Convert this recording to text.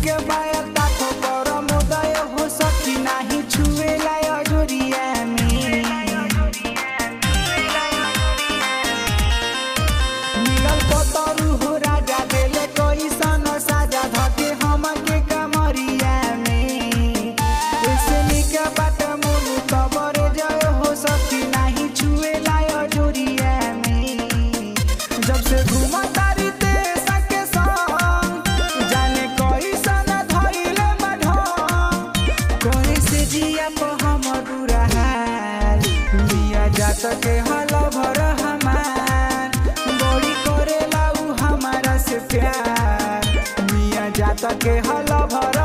के बाया ताको कर मोदय हो सकी नाही छुएला अजोरिया में मिलल पतरू हो राजा देले कैसन साजा धके हमके कमरिया में ऐसे निके बात मोनु तबर जय हो सकी नाही छुएला अजोरिया में जब से घुमा तारी ते सके संग जाने कैसन धइले बाढ करे से जिया को हमर बुरा हाल लिया जात के हल भर हमार बड़ी करेला उ हमारा से प्यार मिया जात के हल भर